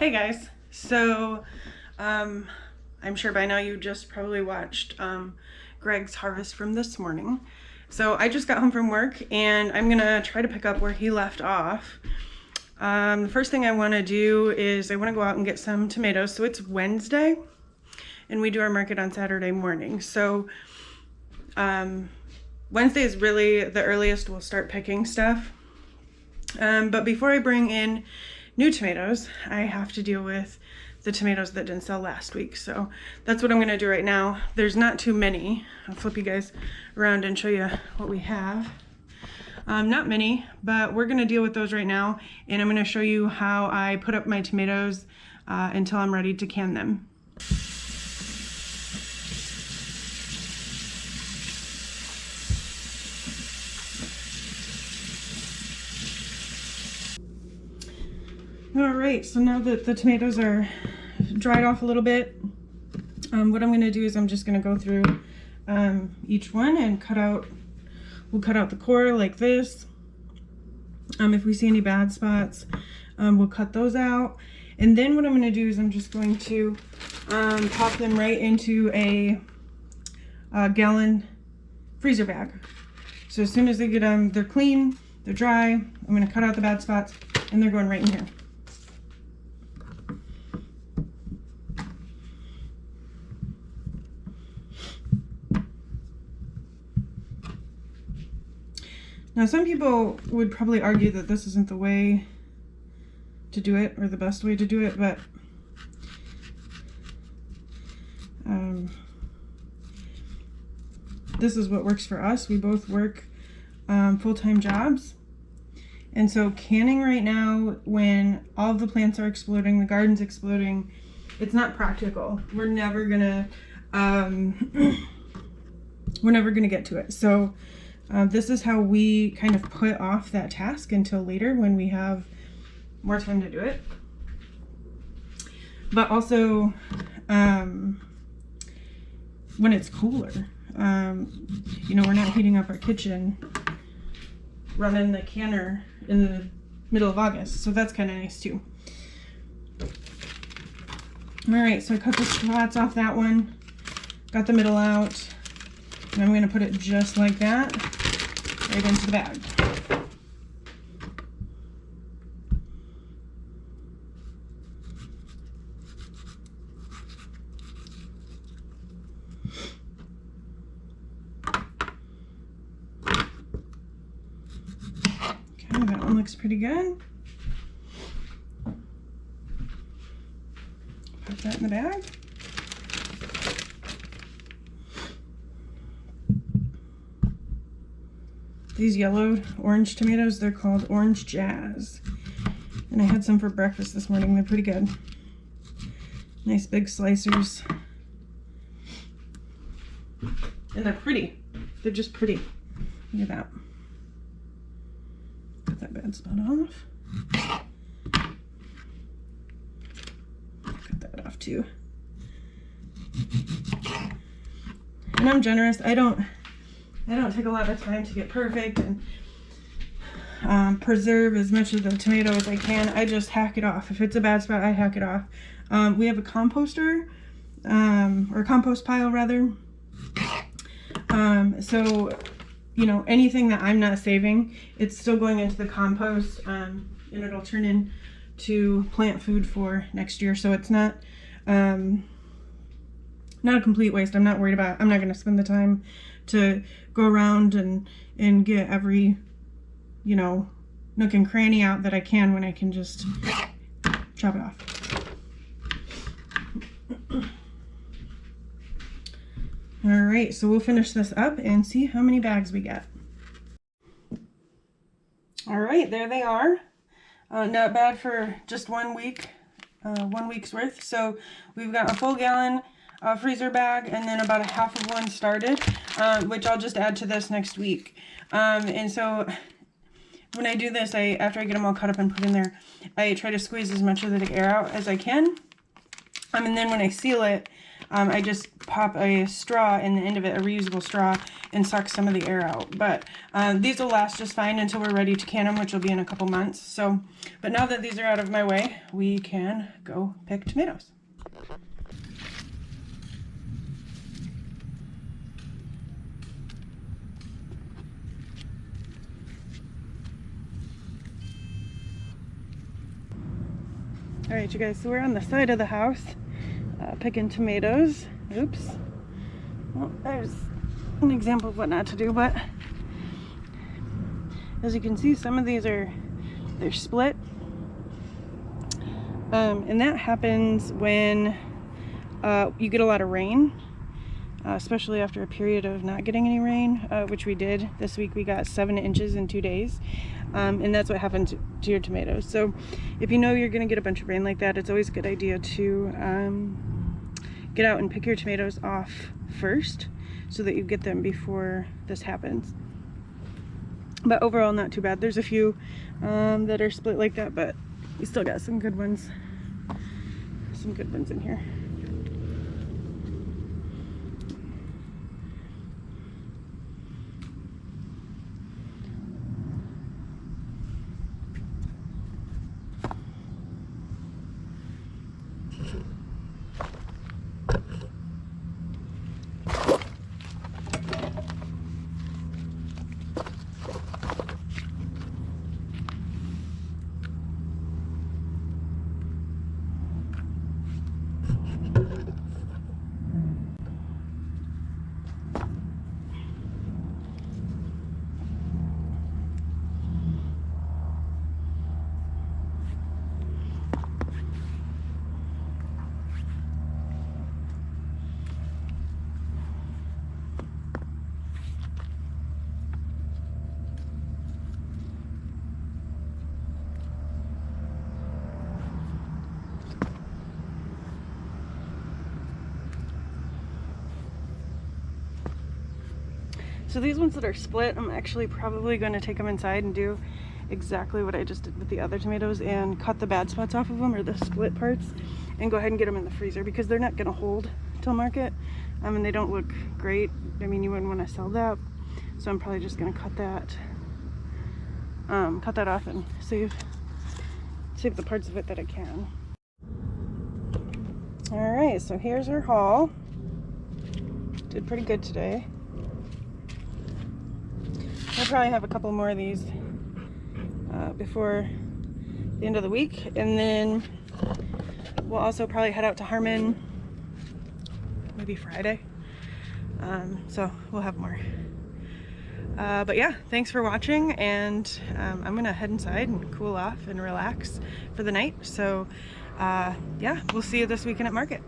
Hey guys, so I'm sure by now you just probably watched Greg's harvest from this morning. So I just got home from work and I'm gonna try to pick up where he left off. The first thing I want to do is I want to go out and get some tomatoes. So it's Wednesday and we do our market on Saturday morning. So Wednesday is really the earliest we'll start picking stuff. But before I bring in new tomatoes, I have to deal with the tomatoes that didn't sell last week. So that's what I'm gonna do right now. There's not too many. I'll flip you guys around and show you what we have. Not many, but we're gonna deal with those right now. And I'm gonna show you how I put up my tomatoes until I'm ready to can them. All right, so now that the tomatoes are dried off a little bit, what I'm going to do is I'm just going to go through each one and we'll cut out the core like this. If we see any bad spots, we'll cut those out. And then what I'm going to do is I'm just going to pop them right into a gallon freezer bag. So as soon as they get they're clean, they're dry, I'm going to cut out the bad spots and they're going right in here. Now, some people would probably argue that this isn't the way to do it or the best way to do it, but this is what works for us. We both work full-time jobs. And so canning right now, when all of the plants are exploding, the garden's exploding, it's not practical. We're never gonna get to it. So this is how we kind of put off that task until later when we have more time to do it. But also when it's cooler, you know, we're not heating up our kitchen, running the canner in the middle of August. So that's kind of nice too. All right, so I cut the spots off that one, got the middle out, and I'm going to put it just like that right into the bag. Okay, that one looks pretty good. Put that in the bag. These yellowed orange tomatoes, they're called Orange Jazz. And I had some for breakfast this morning. They're pretty good. Nice big slicers. And they're pretty. They're just pretty. Look at that. Cut that bad spot off. Cut that off too. And I'm generous. I don't take a lot of time to get perfect and preserve as much of the tomato as I can. I just hack it off. If it's a bad spot, I hack it off. We have a composter, or compost pile rather. So, you know, anything that I'm not saving, it's still going into the compost, and it'll turn into plant food for next year. So it's not a complete waste. I'm not worried about it. I'm not going to spend the time to go around and get every, you know, nook and cranny out that I can when I can just chop it off. All right, so we'll finish this up and see how many bags we get. All right, there they are. Not bad for just 1 week, 1 week's worth. So we've got a full gallon freezer bag and then about a half of one started, which I'll just add to this next week. And so when I do this, after I get them all cut up and put in there, I try to squeeze as much of the air out as I can. And then when I seal it, I just pop a straw in the end of it, a reusable straw, and suck some of the air out. But these will last just fine until we're ready to can them, which will be in a couple months. So, but now that these are out of my way, we can go pick tomatoes. All right, you guys, so we're on the side of the house picking tomatoes. Oops. Well, there's an example of what not to do, but as you can see, some of these they're split. And that happens when you get a lot of rain, especially after a period of not getting any rain, which we did. This week we got 7 inches in 2 days. And that's what happens to your tomatoes. So if you know you're going to get a bunch of rain like that, it's always a good idea to get out and pick your tomatoes off first so that you get them before this happens. But overall, not too bad. There's a few that are split like that, but we still got some good ones. Some good ones in here. So these ones that are split, I'm actually probably going to take them inside and do exactly what I just did with the other tomatoes and cut the bad spots off of them, or the split parts, and go ahead and get them in the freezer because they're not going to hold till market. And they don't look great. I mean, you wouldn't want to sell that. So I'm probably just going to cut that off and save the parts of it that I can. All right, so here's our haul. Did pretty good today. I'll probably have a couple more of these before the end of the week, and then we'll also probably head out to Harmon maybe Friday, so we'll have more. But yeah, thanks for watching, and I'm gonna head inside and cool off and relax for the night. So yeah, we'll see you this weekend at market.